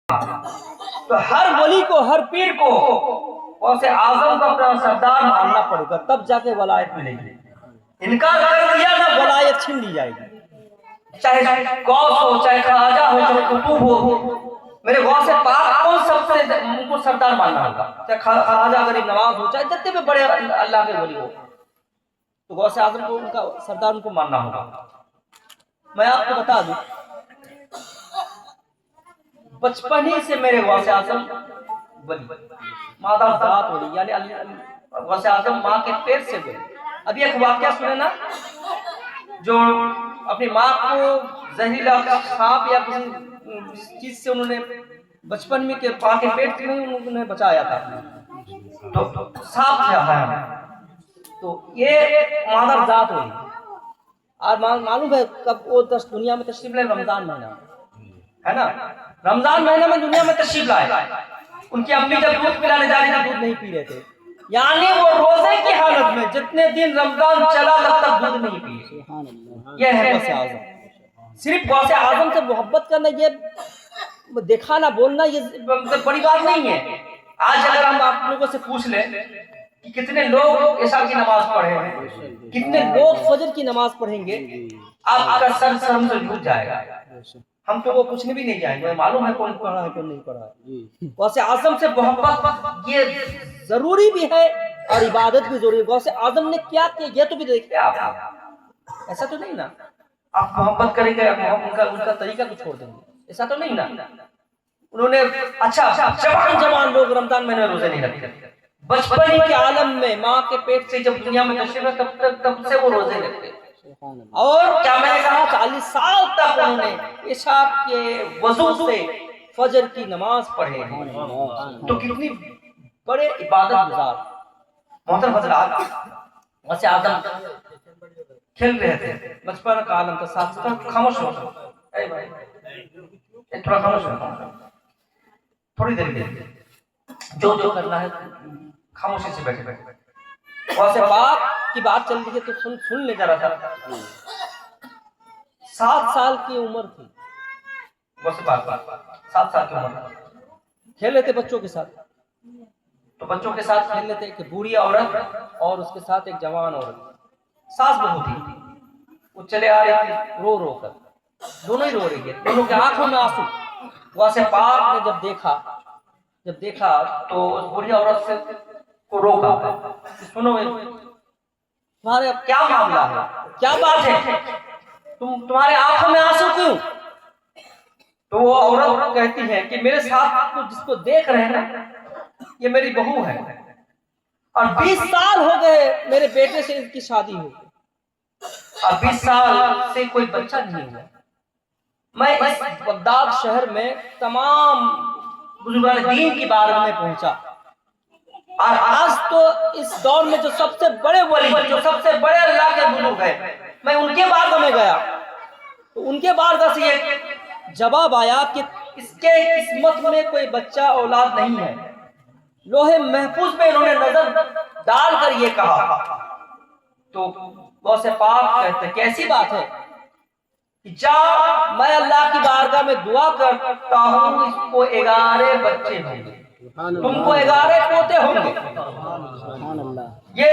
تو ہر ولی کو، ہر پیر کو غوث اعظم کو اپنا سردار ماننا پڑے گا، تب جا کے ولایت ملے گی۔ انکار کر دیا نا ولایت چھین لی جائے گی، چاہے غوث ہو، چاہے خواجہ ہو، چاہے قطب ہو، میرے غوث پاک کون سب سے ان کو سردار ماننا ہوگا، چاہے خواجہ غریب نواز ہو، چاہے جتنے بھی بڑے اللہ کے ولی ہو، تو غوث اعظم کو ان کا سردار ان کو ماننا ہوگا۔ میں آپ کو بتا دوں، بچپن ہی سے میرے غوث اعظم ولی، مادر ذات ولی، یعنی غوث اعظم ماں کے پیٹ سے ولی۔ ابھی ایک واقعہ سنے نا، جو اپنی ماں کو زہریلا سانپ یا کسی چیز سے انہوں نے بچپن میں ماں کے پیٹ میں انہوں نے بچایا تھا، تو سانپ سے آیا، تو یہ مادر ذات ولی۔ اور معلوم ہے کب وہ دنیا میں تشریف لائے؟ رمضان مہینہ ہے نا، رمضان مہینے میں دنیا میں تشریف لائے۔ ان کی امی جب دودھ پلانے جا رہی تھی دودھ نہیں پی رہے تھے، یعنی وہ روزے کی حالت میں جتنے دن رمضان چلا تب تک دودھ نہیں پی۔ یہ ہے غوث اعظم۔ صرف غوث اعظم سے محبت کرنا، یہ دکھانا بولنا، یہ بڑی بات نہیں ہے۔ آج اگر ہم آپ لوگوں سے پوچھ لیں کہ کتنے لوگ عشاء کی نماز پڑھے ہیں، کتنے لوگ فجر کی نماز پڑھیں گے، آپ کا سر ہم سے جھک جائے گا۔ ہم تو وہ پوچھنے بھی نہیں جائیں گے، معلوم ہے کون پڑھا ہے کون نہیں پڑھا ہے۔ غوث اعظم سے محبت یہ ضروری بھی ہے اور عبادت بھی ضروری ہے۔ غوث اعظم نے کیا کیا یہ تو بھی دیکھتے آپ، ایسا تو نہیں نا آپ محبت کریں گے ان کا طریقہ کو چھوڑ دیں گے، ایسا تو نہیں نا۔ انہوں نے اچھا جوان لوگ رمضان میں روزے نہیں رکھتے، بچپن کے عالم میں ماں کے پیٹ سے جب دنیا میں تشریف ہے تب سے وہ روزے رکھتے، اور کیا میں نے کہا 40 سال تک انہوں نے عشاء کے وضو سے فجر کی نماز پڑھے ہیں، تو کتنی بڑے عبادت گزار۔ محترم حضرات، غوث اعظم کھیل رہے تھے، بچپن کا عالم تھا، ساتھ خاموش ہو، اے بھائی تھوڑا خاموش ہو، تھوڑی دیر جو کرنا ہے خاموشی سے بیٹھے بیٹھے۔ غوث پاک کی بات چل رہی ہے تو سن لے ذرا سا۔ 7 سال کی عمر تھی غوث پاک، 7 سال کی عمر، کھیل رہے تھے بچوں کے ساتھ، تو بچوں کے ساتھ کھیل رہے تھے کہ بوڑھی عورت اور اس کے ساتھ ایک جوان عورت، ساس بہو تھی، وہ چلے آ رہے تھے رو رو کر، دونوں ہی رو رہی ہے، دونوں کے آنکھوں میں آنسو۔ غوث پاک نے جب دیکھا تو اس بوڑھی عورت سے کو روکا، سنو تمہارے کیا معاملہ ہے، کیا بات ہے، تمہارے آنکھوں میں آنسو کیوں؟ تو وہ عورت کہتی ہے کہ میرے ساتھ جس کو دیکھ رہے ہیں نا یہ میری بہو ہے، اور 20 سال ہو گئے میرے بیٹے سے اس کی شادی ہو گئی، اور 20 سال سے کوئی بچہ نہیں ہوا۔ میں اس بغداد شہر میں تمام بزرگان دین کی بارگاہ میں پہنچا، اور آج تو اس دور میں جو سب سے بڑے ولی، جو سب سے بڑے اللہ کے بزرگ ہیں، میں ان کے بارگاہ میں گیا تو ان کے بارگاہ سے یہ جواب آیا کہ اس کے قسمت میں کوئی بچہ اولاد نہیں ہے۔ لوح محفوظ میں انہوں نے نظر ڈال کر یہ کہا، تو غوث پاک کہتے کیسی بات ہے، جا میں اللہ کی بارگاہ میں دعا کرتا ہوں اس کو 11 بچے ہوں گے، تم کو 11 پوتے ہوں گے۔ یہ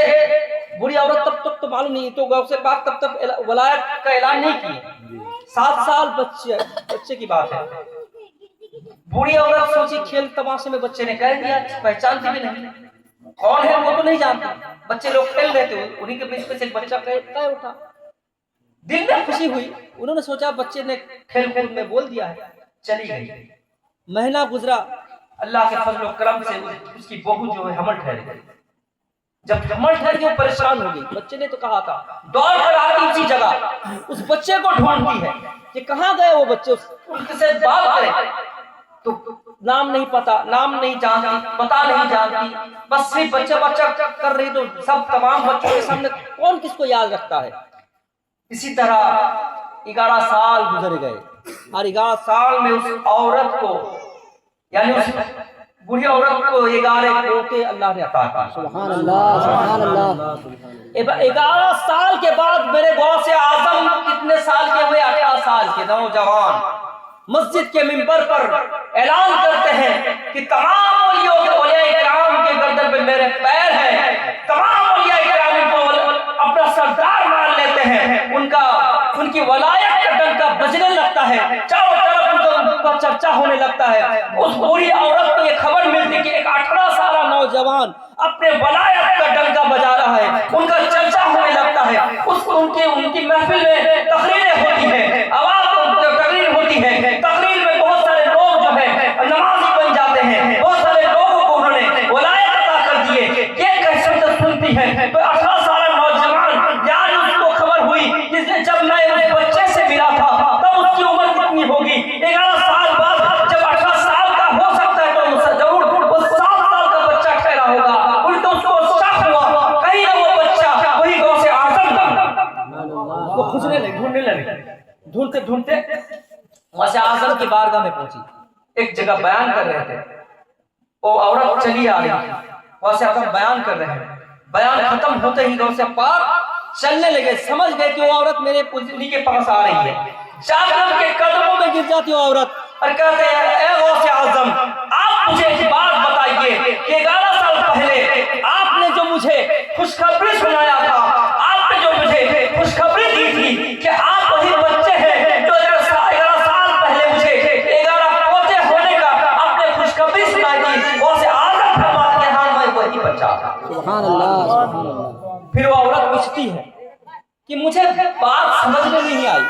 بڑی عورت تب تک تو معلوم نہیں، تو غوث پاک تب تک ولایت کا اعلان نہیں کیے، 7 سال بچے کی بات ہے۔ بوڑھی عورت سوچی کھیل تماشے میں بچے نے کہہ دیا، پہچانتی بھی نہیں کون ہے، وہ تو نہیں جانتی، بچے لوگ کھیل رہے تھے، انہی کے بیچ میں سے ایک بچہ کہہ اٹھا، دل میں خوشی ہوئی، انہوں نے سوچا بچے نے کھیل کود میں بول دیا ہے، چلی گئی۔ مہینہ گزرا، اللہ کے فضل و کرم سے اس کی بہو جو ہے حمل ٹھہر گئی۔ جب حمل ٹھہر گئی وہ پریشان ہو گئی، بچے نے تو کہا تھا، دوڑ کر آتی اسی جگہ اس بچے کو ڈھونڈتی ہے کہ کہاں گئے وہ بچے، اس سے بات کرے تو نام نہیں پتا، نام نہیں جانتی، پتا نہیں جانتی، بس صرف بچہ کر رہی، تو سب تمام بچوں کے سامنے کون کس کو یاد رکھتا ہے۔ اسی طرح 11 سال گزر گئے، اور 11 سال میں اس عورت کو، یعنی اس بوڑھی عورت کو 11 پوتے اللہ نے عطا کیے۔ سبحان اللہ، سبحان اللہ۔ 11 سال کے بعد میرے غوث اعظم کتنے سال کے ہوئے؟ 18 سال کے نوجوان مسجد کے منبر پر اعلان کر کہ تمام اولیاء کرام کے گردن پہ میرے پیر ہیں، تمام اولیاء کرام کو اپنا سردار مان لیتے ہیں، ان کی ولایت کا ڈنکا بجنے لگتا ہے، چاروں طرف ان کا چرچا ہونے لگتا ہے۔ اس بوڑھی عورت کو یہ خبر ملتی کہ ایک 18 سالہ نوجوان اپنے ولایت کا ڈنکا بجا رہا ہے، ان کا چرچا ہونے لگتا ہے۔ ان کی محفل میں تقریریں ہوتی ہیں، تقریر ہوتی ہے، تقریر میں بہت سارے لوگ جو ہے نمازی بن جاتے ہیں، بہت سارے لوگوں کو انہوں نے ولایت عطا کر دیے۔ یہ کیسے سنتی ہے تو 18 سالہ نوجوان، یار اس کو خبر ہوئی کہ جب میں اس بچے سے ملا تھا تب اس کی عمر کتنی ہوگی، 11 سال بعد جب 18 سال کا ہو سکتا ہے تو ضرور وہ 7 سال کا بچہ ٹھہرا ہوگا۔ الٹا اس کو شک ہوا کہیں نہ وہ بچہ وہی غوث اعظم کا۔ وہ کھجنے لگے، ڈھونڈنے لگے، ڈھونڈتے ڈھونڈتے غوث اعظم کی بارگاہ میں پہنچی، ایک جگہ بیان کر رہے تھے، وہ عورت چلی آ رہی، غوث اعظم بیان کر رہے ہیں، بیان ختم ہوتے ہی غوث پاک چلنے لگے، سمجھ گئے کہ وہ عورت میرے پجلی کے پاس آ رہی ہے، شاہ عالم کے قدموں میں گر جاتی وہ عورت اور کہتے ہیں اے غوث اعظم آپ مجھے ایک بات بتائیے کہ 11 سال پہلے آپ نے جو مجھے خوشخبری سنایا تھا، آپ نے جو مجھے خوشخبری دی تھی کہ آپ وہی بچے ہیں جو 11 سال پہلے مجھے 11 پوتے ہونے کا آپ نے خوشخبری سنائی تھی، غوث اعظم فرماتے ہیں ہاں میں وہی بچہ تھا۔ سبحان اللہ، سبحان اللہ۔ پھر وہ عورت پوچھتی ہے کہ مجھے بات سمجھ میں نہیں آئی،